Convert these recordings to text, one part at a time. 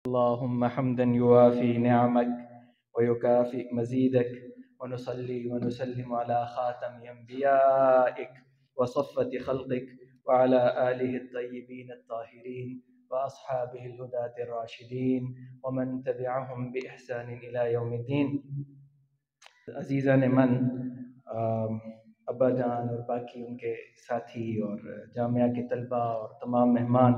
اللهم حمدا يوافي نعمك ويكافئ مزيدك ونصلي ونسلم على خاتم أنبيائك وصفة خلقك وعلى آله الطيبين الطاهرين وأصحابه الهداة الراشدين ومن تبعهم بإحسان إلى يوم الدين. عزیزان من، ابا جان اور باقی ان کے ساتھی اور جامعہ کے طلباء اور تمام مہمان،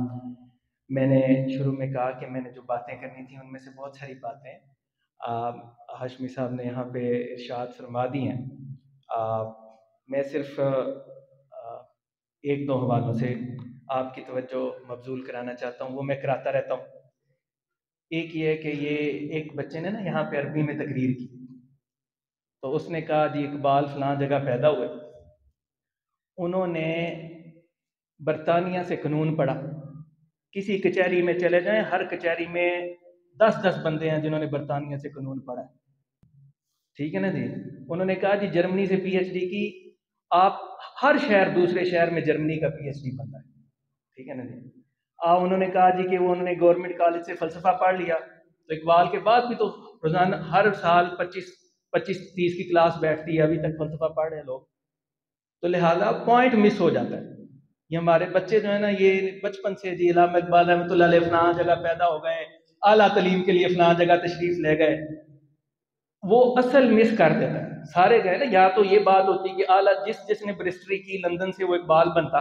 میں نے شروع میں کہا کہ میں نے جو باتیں کرنی تھیں ان میں سے بہت ساری باتیں ہاشمی صاحب نے یہاں پہ ارشاد فرما دی ہیں. میں صرف ایک دو حوالوں سے آپ کی توجہ مبذول کرانا چاہتا ہوں، وہ میں کراتا رہتا ہوں. ایک یہ ہے کہ یہ ایک بچے نے نا یہاں پہ عربی میں تقریر کی، تو اس نے کہا جی اقبال فلاں جگہ پیدا ہوئے. انہوں نے برطانیہ سے قانون پڑھا. کسی کچہری میں چلے جائیں، ہر کچہری میں 10 بندے ہیں جنہوں نے برطانیہ سے قانون پڑھا ہے. ٹھیک ہے نا جی. انہوں نے کہا جی جرمنی سے پی ایچ ڈی کی، آپ ہر شہر دوسرے شہر میں جرمنی کا پی ایچ ڈی بنتا ہے. ٹھیک ہے نا جی. انہوں نے کہا جی کہ وہ انہوں نے گورنمنٹ کالج سے فلسفہ پڑھ لیا، تو اقبال کے بعد بھی تو روزانہ ہر سال 25-30 کی کلاس بیٹھتی ہے، ابھی تک فلسفہ پڑھ رہے ہیں لوگ. تو لہٰذا پوائنٹ مس ہو جاتا ہے. یہ ہمارے بچے جو ہے نا، یہ بچپن سے جی علامہ اقبال رحمۃ اللہ علیہ فلاں جگہ پیدا ہو گئے، اعلیٰ تعلیم کے لیے فلاں جگہ تشریف لے گئے، وہ اصل مس کر دیتا ہے. سارے گئے نا، یا تو یہ بات ہوتی کہ اعلیٰ جس نے برسٹری کی لندن سے وہ اقبال بنتا،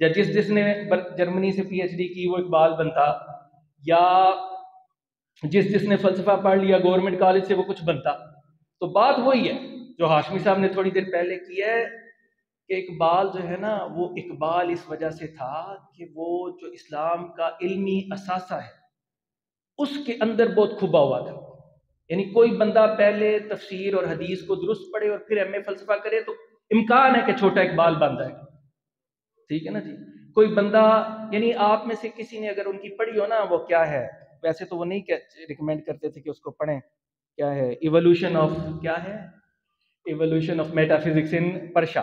یا جس نے جرمنی سے پی ایچ ڈی کی وہ اقبال بنتا، یا جس نے فلسفہ پڑھ لیا گورنمنٹ کالج سے وہ کچھ بنتا. تو بات وہی ہے جو ہاشمی صاحب نے تھوڑی دیر پہلے کی ہے کہ اقبال جو ہے نا، وہ اقبال اس وجہ سے تھا کہ وہ جو اسلام کا علمی اثاثہ ہے اس کے اندر بہت کھبا ہوا تھا. یعنی کوئی بندہ پہلے تفسیر اور حدیث کو درست پڑھے اور پھر ایم اے فلسفہ کرے تو امکان ہے کہ چھوٹا اقبال بن جائے. ٹھیک ہے نا جی. کوئی بندہ، یعنی آپ میں سے کسی نے اگر ان کی پڑھی ہو نا، وہ کیا ہے، ویسے تو وہ نہیں ریکمینڈ کرتے تھے کہ اس کو پڑھیں، کیا ہے evolution of meta physics in پرشا.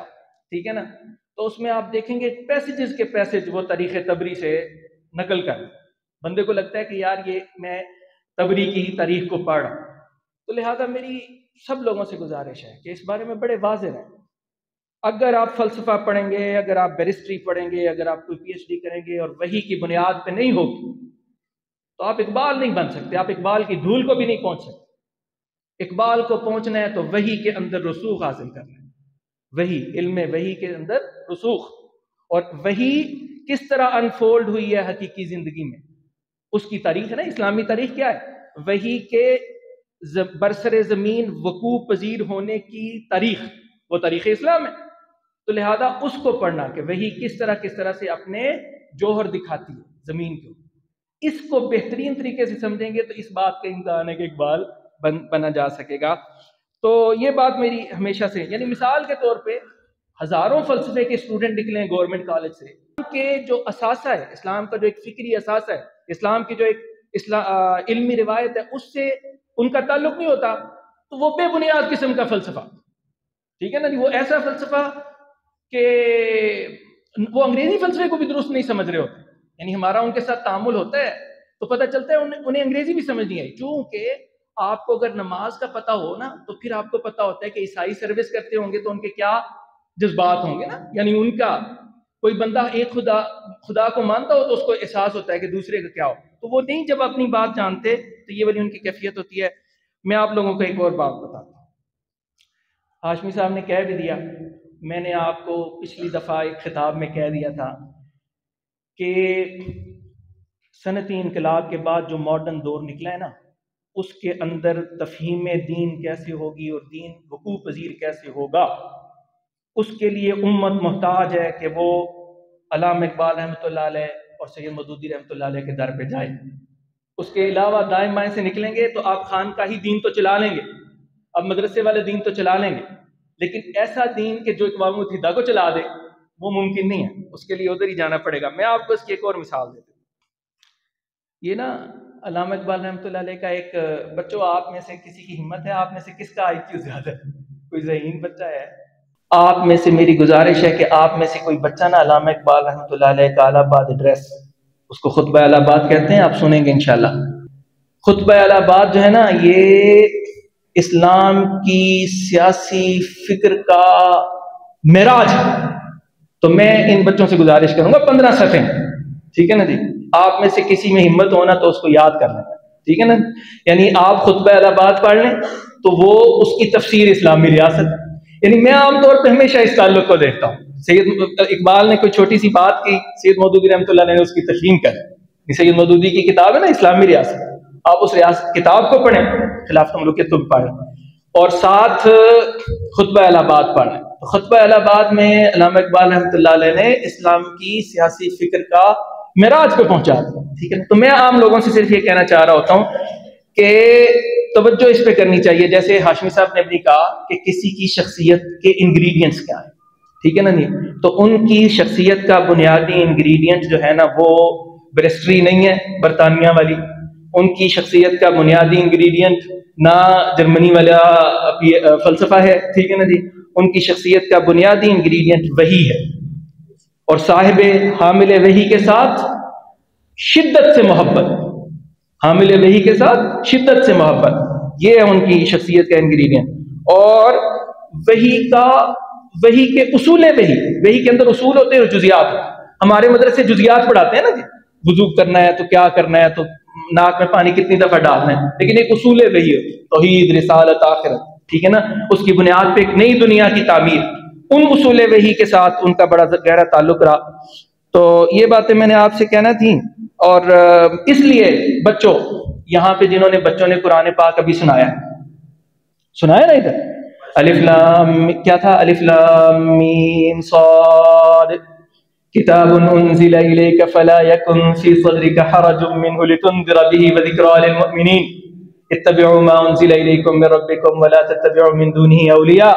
ٹھیک ہے نا. تو اس میں آپ دیکھیں گے پیسیجز کے پیسیج وہ تاریخ تبری سے نقل کر، بندے کو لگتا ہے کہ یار یہ میں تبری کی تاریخ کو پڑھ رہا ہوں. تو لہذا میری سب لوگوں سے گزارش ہے کہ اس بارے میں بڑے واضح رہیں. اگر آپ فلسفہ پڑھیں گے، اگر آپ بیرسٹری پڑھیں گے، اگر آپ کوئی پی ایچ ڈی کریں گے اور وہی کی بنیاد پہ نہیں ہوگی تو آپ اقبال نہیں بن سکتے. آپ اقبال کی دھول کو بھی نہیں پہنچ سکتے. اقبال کو پہنچنا ہے تو وحی کے اندر رسوخ حاصل کرنا ہے. وحی، علم وحی کے اندر رسوخ، اور وحی کس طرح انفولڈ ہوئی ہے حقیقی زندگی میں، اس کی تاریخ ہے نا. اسلامی تاریخ کیا ہے؟ وحی کے برسر زمین وقوع پذیر ہونے کی تاریخ، وہ تاریخ اسلام ہے. تو لہذا اس کو پڑھنا کہ وحی کس طرح سے اپنے جوہر دکھاتی ہے زمین کو، اس کو بہترین طریقے سے سمجھیں گے تو اس بات کا امکان ہے کہ اقبال بنا جا سکے گا. تو یہ بات میری ہمیشہ سے، یعنی مثال کے طور پہ ہزاروں فلسفے کے اسٹوڈنٹ نکلے ہیں گورنمنٹ کالج سے، کہ جو اثاثہ ہے اسلام کا، جو ایک فکری اثاثہ ہے اسلام کی، جو ایک علمی روایت ہے، اس سے ان کا تعلق نہیں ہوتا، تو وہ بے بنیاد قسم کا فلسفہ. ٹھیک ہے نا جی. وہ ایسا فلسفہ کہ وہ انگریزی فلسفے کو بھی درست نہیں سمجھ رہے ہوتے. یعنی ہمارا ان کے ساتھ تعامل ہوتا ہے تو پتہ چلتا ہے انہیں انگریزی بھی سمجھ نہیں آئی. چونکہ آپ کو اگر نماز کا پتہ ہو نا تو پھر آپ کو پتہ ہوتا ہے کہ عیسائی سروس کرتے ہوں گے تو ان کے کیا جذبات ہوں گے نا. یعنی ان کا کوئی بندہ ایک خدا کو مانتا ہو تو اس کو احساس ہوتا ہے کہ دوسرے کا کیا ہو. تو وہ نہیں جب اپنی بات جانتے تو یہ والی ان کی کیفیت ہوتی ہے. میں آپ لوگوں کو ایک اور بات بتاتا ہوں. ہاشمی صاحب نے کہہ بھی دیا، میں نے آپ کو پچھلی دفعہ ایک خطاب میں کہہ دیا تھا کہ صنعتی انقلاب کے بعد جو ماڈرن دور نکلا ہے نا، اس کے اندر تفہیم دین کیسے ہوگی اور دین وقوع پذیر کیسے ہوگا، اس کے لیے امت محتاج ہے کہ وہ علامہ اقبال رحمۃ اللہ علیہ اور سید مودودی رحمۃ اللہ علیہ کے در پہ جائے. اس کے علاوہ دائیں بائیں سے نکلیں گے تو آپ خان کا ہی دین تو چلا لیں گے، اب مدرسے والے دین تو چلا لیں گے، لیکن ایسا دین کہ جو اقوام متحدہ کو چلا دے وہ ممکن نہیں ہے. اس کے لیے ادھر ہی جانا پڑے گا. میں آپ کو اس کی ایک اور مثال دیتا ہوں. یہ نا علامہ اقبال رحمۃ اللہ علیہ کا ایک بچوں، آپ میں سے کسی کی ہمت ہے؟ آپ میں سے کس کا آئی کیو زیادہ ہے؟ کوئی ذہین بچہ ہے؟ آپ میں سے میری گزارش ہے کہ آپ میں سے کوئی بچہ نا علامہ اقبال رحمۃ اللہ علیہ کا الہ آباد ایڈریس، اس کو خطبہ الہ آباد کہتے ہیں، آپ سنیں گے انشاءاللہ. خطبہ اہل آباد جو ہے نا، یہ اسلام کی سیاسی فکر کا معراج ہے۔ تو میں ان بچوں سے گزارش کروں گا 15 صفحے، ٹھیک ہے نا جی، آپ میں سے کسی میں ہمت ہونا تو اس کو یاد کر لیں، ٹھیک ہے نا، یعنی آپ خطبہ اہل آباد پڑھ لیں تو وہ اس کی تفسیر اسلامی ریاست، یعنی میں عام طور پہ ہمیشہ اس تعلق کو دیکھتا ہوں۔ سید اقبال نے کوئی چھوٹی سی بات کی، سید مودودی رحمۃ اللہ نے اس کی تسلیم کر، سید مودودی کی کتاب ہے نا اسلامی ریاست، آپ اس ریاست کتاب کو پڑھیں، خلافت مملوکیت کو بھی پڑھیں، اور ساتھ خطبہ اہل آباد پڑھیں۔ خطبہ اہل آباد میں علامہ اقبال رحمۃ اللہ علیہ نے اسلام کی سیاسی فکر کا معراج پہ پہنچا دیا، ٹھیک ہے نا۔ تو میں عام لوگوں سے صرف یہ کہنا چاہ رہا ہوتا ہوں کہ توجہ اس پہ کرنی چاہیے، جیسے ہاشمی صاحب نے بھی کہا کہ کسی کی شخصیت کے انگریڈینٹس کیا ہیں، ٹھیک ہے نا جی، تو ان کی شخصیت کا بنیادی انگریڈینٹ جو ہے نا وہ بیرسٹری نہیں ہے برطانیہ والی، ان کی شخصیت کا بنیادی انگریڈینٹ نہ جرمنی والا فلسفہ ہے، ٹھیک ہے نا جی، ان کی شخصیت کا بنیادی انگریڈینٹ وحی ہے، اور صاحب حامل وحی کے ساتھ شدت سے محبت، حامل وحی کے ساتھ شدت سے محبت، یہ ہے ان کی شخصیت کا انگریڈینٹ۔ اور وحی کے اصول وحی کے اندر اصول ہوتے ہیں اور جزیات ہوتے ہیں۔ ہمارے مدرسے جزیات پڑھاتے ہیں نا جی، وضو کرنا ہے تو کیا کرنا ہے، تو ناک میں پانی کتنی دفعہ ڈالنا ہے، لیکن ایک اصول وحی ہے، توحید، رسالت، آخرت، ٹھیک ہے نا، اس کی بنیاد پہ ایک نئی دنیا کی تعمیر، ان اصول وحی کے ساتھ ان کا بڑا گہرا تعلق رہا۔ تو یہ باتیں میں نے آپ سے کہنا تھیں، اور اس لیے بچوں یہاں پہ جنہوں نے بچوں نے قرآن پاک ابھی سنایا نا ادھر، الف لام کیا تھا، الف لام میم صاد کتاب انزل الیک فلا یکن فی صدرک حرج منہ لتنذر به وذکریٰ للمؤمنین اتبعوا ما انزل الیکم من ربکم ولا تتبعوا من دونه اولیاء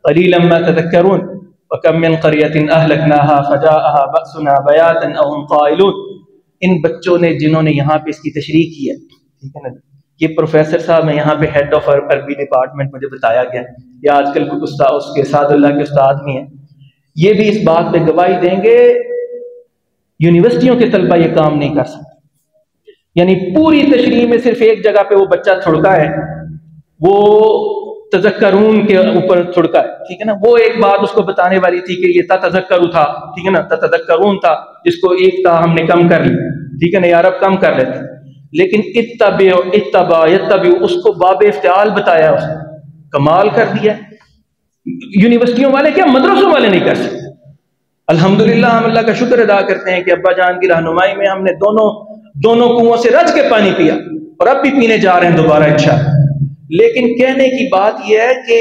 قلیلا ما تذکرون وکم من قریۃ اہلکناها فجاءها بأسنا بیاتا او هم قائلون۔ ان بچوں نے جنہوں نے یہاں پہ اس کی تشریح کی ہے، ٹھیک ہے نا، یہ پروفیسر صاحب ہیں یہاں پہ ہیڈ آف عربی ڈپارٹمنٹ، مجھے بتایا گیا، یا آج کل اس کے سعد اللہ کے استاد بھی ہیں، یہ بھی اس بات پہ گواہی دیں گے یونیورسٹیوں کے طلبہ یہ کام نہیں کر سکتے، یعنی پوری تشریح میں صرف ایک جگہ پہ وہ بچہ تھڑکا ہے، وہ تذکرون کے اوپر تھڑکا ہے، ٹھیک ہے نا، وہ ایک بات اس کو بتانے والی تھی کہ یہ تذکرو تھا، ٹھیک ہے نا، تذکرون تھا، جس کو ایک تا ہم نے کم کر لی، ٹھیک ہے نا، عرب کم کر لیتے، لیکن اتبع اس کو باب افتعال بتایا، اس نے کمال کر دیا۔ یونیورسٹیوں والے کیا مدرسوں والے نہیں کر سکتے؟ الحمدللہ ہم اللہ کا شکر ادا کرتے ہیں کہ ابا جان کی رہنمائی میں ہم نے دونوں کنووں سے رچ کے پانی پیا، اور اب بھی پینے جا رہے ہیں دوبارہ انشاءاللہ، لیکن کہنے کی بات یہ ہے کہ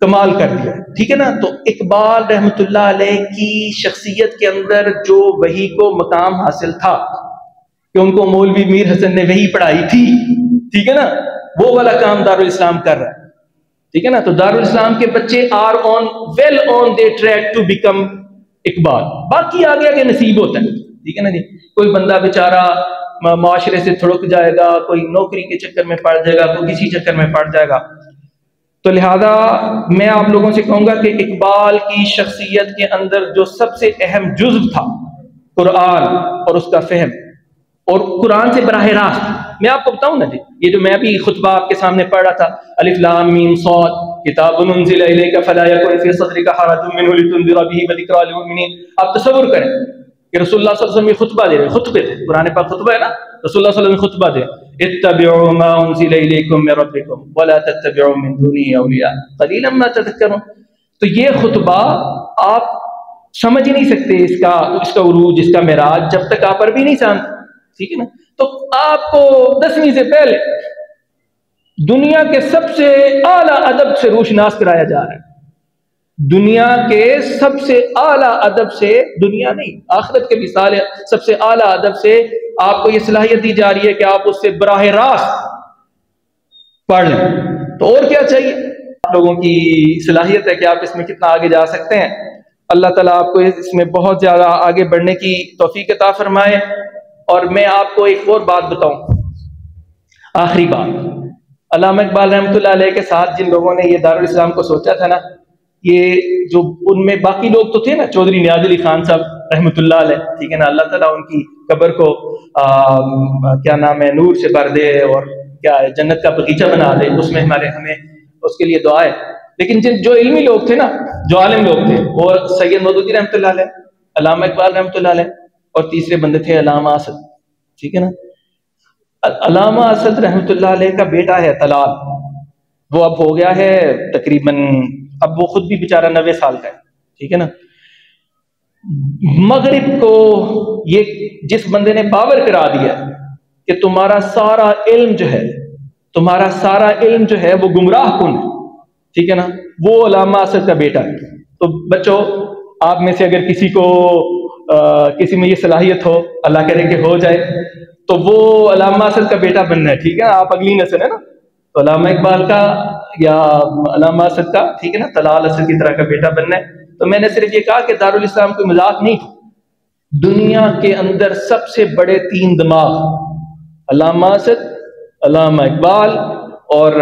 کمال کر دیا، ٹھیک ہے نا۔ تو اقبال رحمۃ اللہ علیہ کی شخصیت کے اندر جو وحی کو مقام حاصل تھا کہ ان کو مولوی میر حسن نے وحی پڑھائی تھی، ٹھیک ہے نا، وہ والا کام دارالاسلام کر رہا ہے، ٹھیک ہے نا۔ تو دارالاسلام کے بچے are on wheel on the track to become Iqbal, باقی آگے آگے نصیب ہوتا ہے، ٹھیک ہے نا جی۔ کوئی بندہ بیچارہ معاشرے سے تھڑک جائے گا، کوئی نوکری کے چکر میں پڑ جائے گا، کوئی کسی چکر میں پڑ جائے گا، تو لہذا میں آپ لوگوں سے کہوں گا کہ اقبال کی شخصیت کے اندر جو سب سے اہم جزو تھا قرآن اور اس کا فہم، اور قرآن سے براہ راست میں آپ کو بتاؤں نا جی، یہ جو میں بھی خطبہ آپ کے سامنے پڑھ رہا تھا، الف لام میم صاد کتاب انزل الیک فلا یکن فی صدرک حرج منہ لتنذر به وذکریٰ للمؤمنین۔ آپ تصور کریں کہ رسول اللہ صلی اللہ علیہ وسلم یہ خطبہ دے رہے، خطبے تھے، قرآن پاک خطبہ ہے نا، رسول اللہ صلی اللہ علیہ وسلم خطبہ دے، اتبعوا ما انزل الیکم من ربکم ولا تتبعوا من دونه اولیاء قلیلا ما تذکرون۔ تو یہ خطبہ آپ سمجھ ہی نہیں سکتے اس کا عروج، اس کا معراج جب تک آپ عربی نہیں جانتے، ٹھیک ہے نا۔ تو آپ کو 10ویں سے پہلے دنیا کے سب سے اعلیٰ ادب سے روشناس کرایا جا رہا ہے، دنیا کے سب سے اعلیٰ ادب سے، دنیا نہیں آخرت کے بھی سب سے اعلیٰ ادب سے آپ کو یہ صلاحیت دی جا رہی ہے کہ آپ اس سے براہ راست پڑھ لیں۔ تو اور کیا چاہیے؟ آپ لوگوں کی صلاحیت ہے کہ آپ اس میں کتنا آگے جا سکتے ہیں۔ اللہ تعالیٰ آپ کو اس میں بہت زیادہ آگے بڑھنے کی توفیق عطا فرمائے۔ اور میں آپ کو ایک اور بات بتاؤں، آخری بات، علامہ اقبال رحمۃ اللہ علیہ کے ساتھ جن لوگوں نے یہ دارالاسلام کو سوچا تھا نا، یہ جو ان میں باقی لوگ تو تھے نا، چودھری نیاز علی خان صاحب رحمۃ اللہ علیہ، ٹھیک ہے نا، اللہ تعالیٰ ان کی قبر کو کیا نام ہے نور سے بھر دے اور کیا ہے جنت کا بغیچہ بنا دے، اس میں ہمیں اس کے لیے دعا ہے۔ لیکن جو علمی لوگ تھے نا، جو عالم لوگ تھے، وہ سید مودودی رحمۃ اللہ علیہ، علامہ اقبال رحمۃ اللہ علیہ، اور تیسرے بندے تھے علامہ اسد، ٹھیک ہے نا۔ علامہ اسد رحمۃ اللہ علیہ کا بیٹا ہے طلال، وہ اب ہو گیا ہے تقریباً، اب وہ خود بھی بیچارہ 90 سال کا ہے، ٹھیک ہے نا۔ مغرب کو یہ جس بندے نے پاور کرا دیا کہ تمہارا سارا علم جو ہے وہ گمراہ کن ہے، ٹھیک ہے نا، وہ علامہ اسد کا بیٹا ہے۔ تو بچوں، آپ میں سے اگر کسی کو کسی میں یہ صلاحیت ہو، اللہ کرے کہ ہو جائے، تو وہ علامہ اسد کا بیٹا بننا ہے، ٹھیک ہے نا، آپ اگلی نسل ہے نا، تو علامہ اقبال کا یا علامہ اسد کا، ٹھیک ہے نا، طلال اسد کی طرح کا بیٹا بننا ہے۔ تو میں نے صرف یہ کہا کہ دارالاسلام کوئی مذاق نہیں تھا، دنیا کے اندر سب سے بڑے 3 دماغ علامہ اسد، علامہ اقبال اور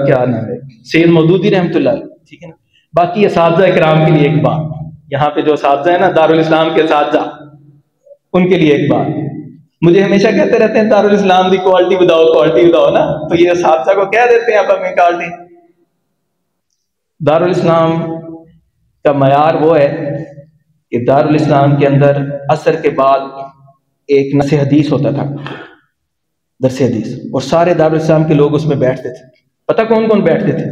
کیا نام ہے سید مودودی رحمۃ اللہ علیہ، ٹھیک ہے نا۔ باقی اساتذہ کرام کے لیے ایک بات، یہاں پہ جو اساتذہ ہیں نا دارالاسلام کے اساتذہ، ان کے لیے ایک بات، مجھے ہمیشہ کہتے رہتے ہیں دارالاسلام کی کوالٹی بتاؤ نا، تو یہ اساتذہ کو کہہ دیتے ہیں آپ اپنی کوالٹی۔ دارالاسلام کا معیار وہ ہے کہ دارالاسلام کے اندر عصر کے بعد ایک نص حدیث ہوتا تھا، درس حدیث، اور سارے دارالاسلام کے لوگ اس میں بیٹھتے تھے۔ پتہ کون کون بیٹھتے تھے؟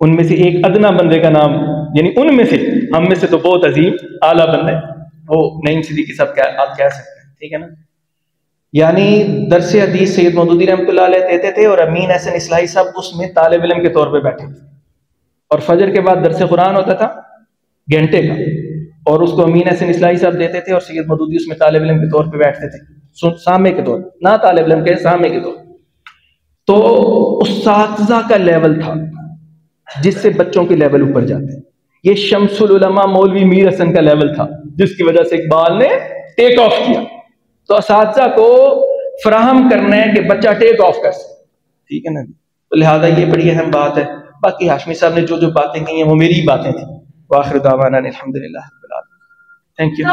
ان میں سے ایک ادنا بندے کا نام، یعنی ان میں سے، ہم میں سے تو بہت عظیم اعلیٰ بندے، وہ نعیم صدیقی صاحب آپ کہہ سکتے ہیں، ٹھیک ہے نا۔ یعنی درس حدیث سید مودودی رحمۃ اللہ علیہ دیتے تھے، اور امین احسن اصلاحی صاحب اس میں طالب علم کے طور پہ بیٹھے تھے، اور فجر کے بعد درس قرآن ہوتا تھا گھنٹے کا، اور اس کو امین احسن اصلاحی صاحب دیتے تھے، اور سید مودودی اس میں طالب علم کے طور پہ بیٹھتے تھے، سامع کے طور پہ، نہ طالب علم کے، سامع کے طور پہ۔ تو اساتذہ کا لیول تھا جس سے بچوں کے لیول اوپر جاتے ہیں۔ یہ شمس العلماء مولوی میر حسن کا لیول تھا جس کی وجہ سے اقبال نے ٹیک آف کیا۔ تو اساتذہ کو فراہم کرنا ہے کہ بچہ ٹیک آف کر سکے، ٹھیک ہے نا، تو لہٰذا یہ بڑی اہم بات ہے۔ باقی ہاشمی صاحب نے جو باتیں کہی ہیں وہ میری ہی باتیں تھیں۔ وآخر دعوانا الحمدللہ رب العالمین۔ Thank you.